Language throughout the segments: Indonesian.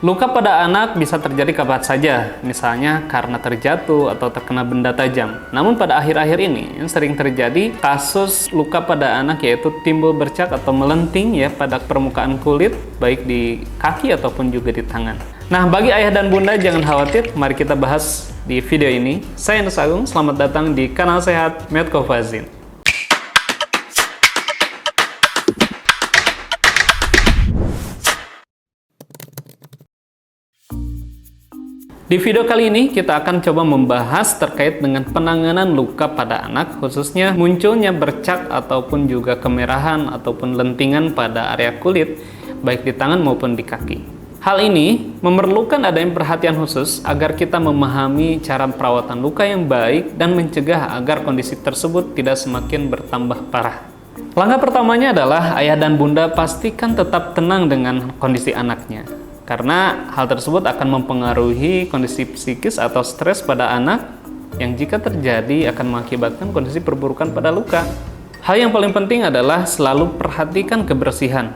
Luka pada anak bisa terjadi kapan saja, misalnya karena terjatuh atau terkena benda tajam. Namun pada akhir-akhir ini yang sering terjadi kasus luka pada anak yaitu timbul bercak atau melenting ya pada permukaan kulit, baik di kaki ataupun juga di tangan. Nah, bagi ayah dan bunda jangan khawatir, mari kita bahas di video ini. Saya Nus Agung, selamat datang di kanal Sehat Medcofazin. Di video kali ini kita akan coba membahas terkait dengan penanganan luka pada anak, khususnya munculnya bercak ataupun juga kemerahan ataupun lentingan pada area kulit, baik di tangan maupun di kaki. Hal ini memerlukan adanya perhatian khusus agar kita memahami cara perawatan luka yang baik dan mencegah agar kondisi tersebut tidak semakin bertambah parah. Langkah pertamanya adalah ayah dan bunda pastikan tetap tenang dengan kondisi anaknya. Karena hal tersebut akan mempengaruhi kondisi psikis atau stres pada anak yang jika terjadi akan mengakibatkan kondisi perburukan pada luka. Hal yang paling penting adalah selalu perhatikan kebersihan.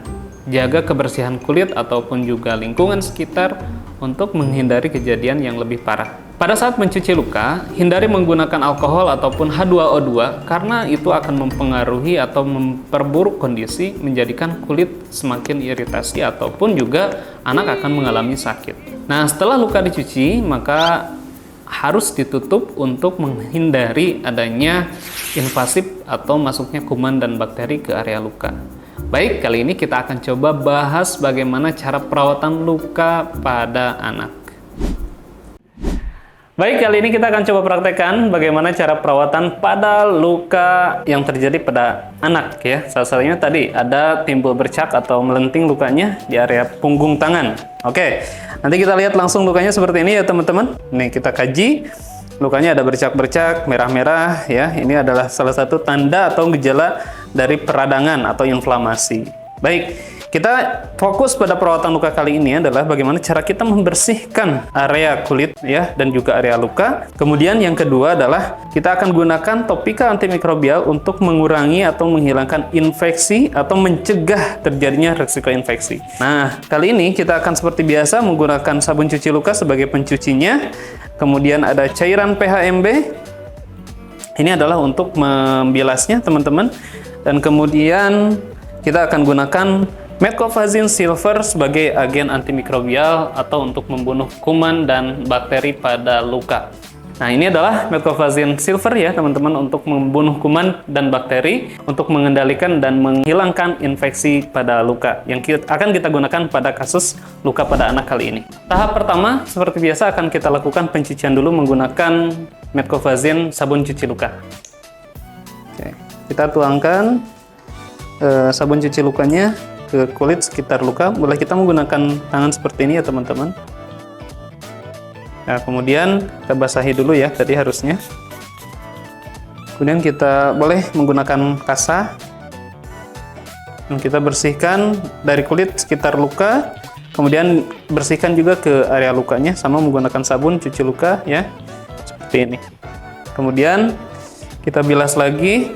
Jaga kebersihan kulit ataupun juga lingkungan sekitar untuk menghindari kejadian yang lebih parah. Pada saat mencuci luka, hindari menggunakan alkohol ataupun H2O2 karena itu akan mempengaruhi atau memperburuk kondisi, menjadikan kulit semakin iritasi ataupun juga anak akan mengalami sakit. Nah, setelah luka dicuci, maka harus ditutup untuk menghindari adanya invasif atau masuknya kuman dan bakteri ke area luka. Baik, kali ini kita akan coba bahas bagaimana cara perawatan luka pada anak. Baik, kali ini kita akan coba praktekkan bagaimana cara perawatan pada luka yang terjadi pada anak ya. Salah satunya tadi ada timbul bercak atau melenting lukanya di area punggung tangan. Oke, nanti kita lihat langsung lukanya seperti ini ya teman-teman. Nih kita kaji, lukanya ada bercak-bercak merah-merah ya. Ini adalah salah satu tanda atau gejala dari peradangan atau inflamasi. Baik. Kita fokus pada perawatan luka kali ini adalah bagaimana cara kita membersihkan area kulit ya dan juga area luka. Kemudian yang kedua adalah kita akan gunakan topika antimikrobial untuk mengurangi atau menghilangkan infeksi atau mencegah terjadinya risiko infeksi. Nah, kali ini kita akan seperti biasa menggunakan sabun cuci luka sebagai pencucinya. Kemudian ada cairan PHMB. Ini adalah untuk membilasnya, teman-teman. Dan kemudian kita akan gunakan Medcofazin Silver sebagai agen antimikrobial atau untuk membunuh kuman dan bakteri pada luka. Nah, ini adalah Medcofazin Silver ya teman-teman, untuk membunuh kuman dan bakteri, untuk mengendalikan dan menghilangkan infeksi pada luka yang akan kita gunakan pada kasus luka pada anak kali ini. Tahap pertama seperti biasa akan kita lakukan pencucian dulu menggunakan Medcofazin sabun cuci luka. Oke, kita tuangkan sabun cuci lukanya ke kulit sekitar luka. Boleh kita menggunakan tangan seperti ini ya teman-teman. Nah, kemudian kita basahi dulu ya tadi harusnya. Kemudian kita boleh menggunakan kasa dan kita bersihkan dari kulit sekitar luka. Kemudian bersihkan juga ke area lukanya sama menggunakan sabun cuci luka ya, seperti ini. Kemudian kita bilas lagi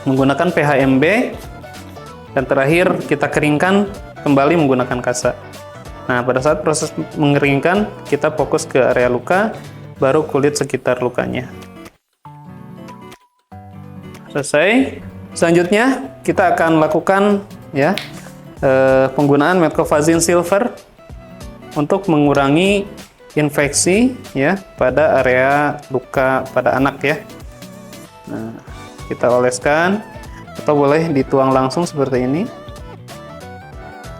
menggunakan PHMB. Dan terakhir kita keringkan kembali menggunakan kasa. Nah, pada saat proses mengeringkan, kita fokus ke area luka, baru kulit sekitar lukanya. Selesai. Selanjutnya kita akan lakukan ya penggunaan Medcofazin Silver untuk mengurangi infeksi ya pada area luka pada anak ya. Nah, kita oleskan. Atau boleh dituang langsung seperti ini.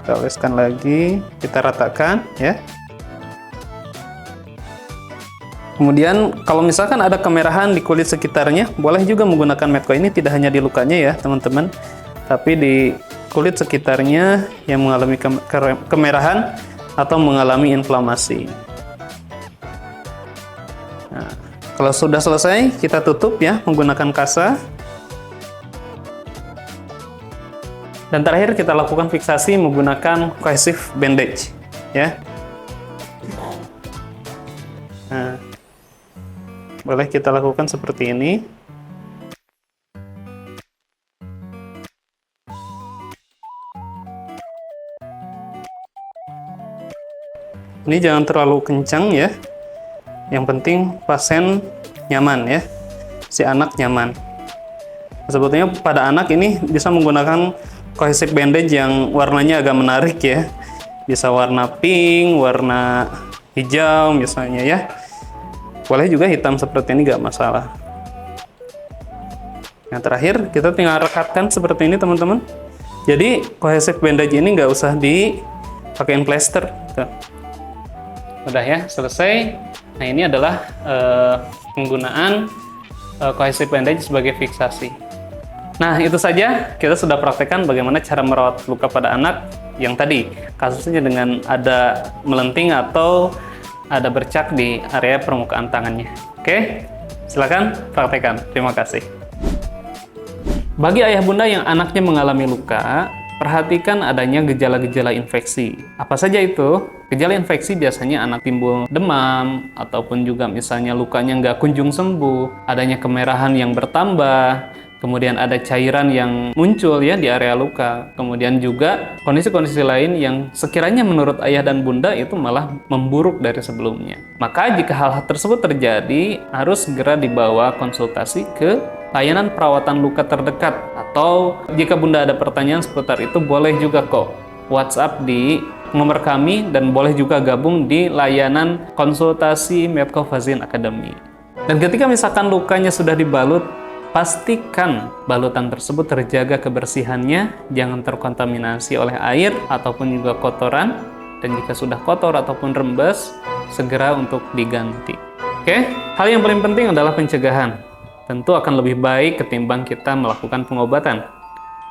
Kita oleskan lagi, kita ratakan ya. Kemudian kalau misalkan ada kemerahan di kulit sekitarnya, boleh juga menggunakan Medco ini tidak hanya di lukanya ya teman-teman, tapi di kulit sekitarnya yang mengalami kemerahan atau mengalami inflamasi. Nah, kalau sudah selesai, kita tutup ya menggunakan kasa. Dan terakhir kita lakukan fiksasi menggunakan cohesive bandage ya. Nah, boleh kita lakukan seperti ini. Ini jangan terlalu kencang ya. Yang penting pasien nyaman ya. Si anak nyaman. Sebetulnya pada anak ini bisa menggunakan cohesive bandage yang warnanya agak menarik ya. Bisa warna pink, warna hijau misalnya ya. Boleh juga hitam seperti ini, nggak masalah. Yang terakhir, kita tinggal rekatkan seperti ini teman-teman. Jadi cohesive bandage ini nggak usah dipakein plester. Tuh. Udah ya, selesai. Nah ini adalah penggunaan cohesive bandage sebagai fiksasi. Nah itu saja, kita sudah praktekkan bagaimana cara merawat luka pada anak yang tadi kasusnya dengan ada melenting atau ada bercak di area permukaan tangannya. Oke, silakan praktekkan. Terima kasih. Bagi ayah bunda yang anaknya mengalami luka, perhatikan adanya gejala-gejala infeksi. Apa saja itu? Gejala infeksi biasanya anak timbul demam, ataupun juga misalnya lukanya nggak kunjung sembuh, adanya kemerahan yang bertambah, kemudian ada cairan yang muncul ya di area luka, kemudian juga kondisi-kondisi lain yang sekiranya menurut ayah dan bunda itu malah memburuk dari sebelumnya. Maka jika hal tersebut terjadi, harus segera dibawa konsultasi ke layanan perawatan luka terdekat, atau jika bunda ada pertanyaan seputar itu boleh juga kok WhatsApp di nomor kami dan boleh juga gabung di layanan konsultasi Medco Fazien Academy. Dan ketika misalkan lukanya sudah dibalut, pastikan balutan tersebut terjaga kebersihannya, jangan terkontaminasi oleh air ataupun juga kotoran, dan jika sudah kotor ataupun rembes, segera untuk diganti. Oke, hal yang paling penting adalah pencegahan. Tentu akan lebih baik ketimbang kita melakukan pengobatan.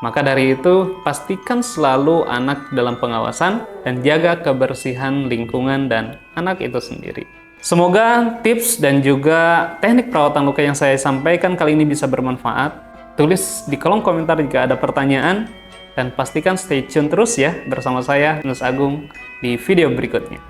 Maka dari itu, pastikan selalu anak dalam pengawasan dan jaga kebersihan lingkungan dan anak itu sendiri. Semoga tips dan juga teknik perawatan luka yang saya sampaikan kali ini bisa bermanfaat. Tulis di kolom komentar jika ada pertanyaan, dan pastikan stay tune terus ya bersama saya, Nus Agung, di video berikutnya.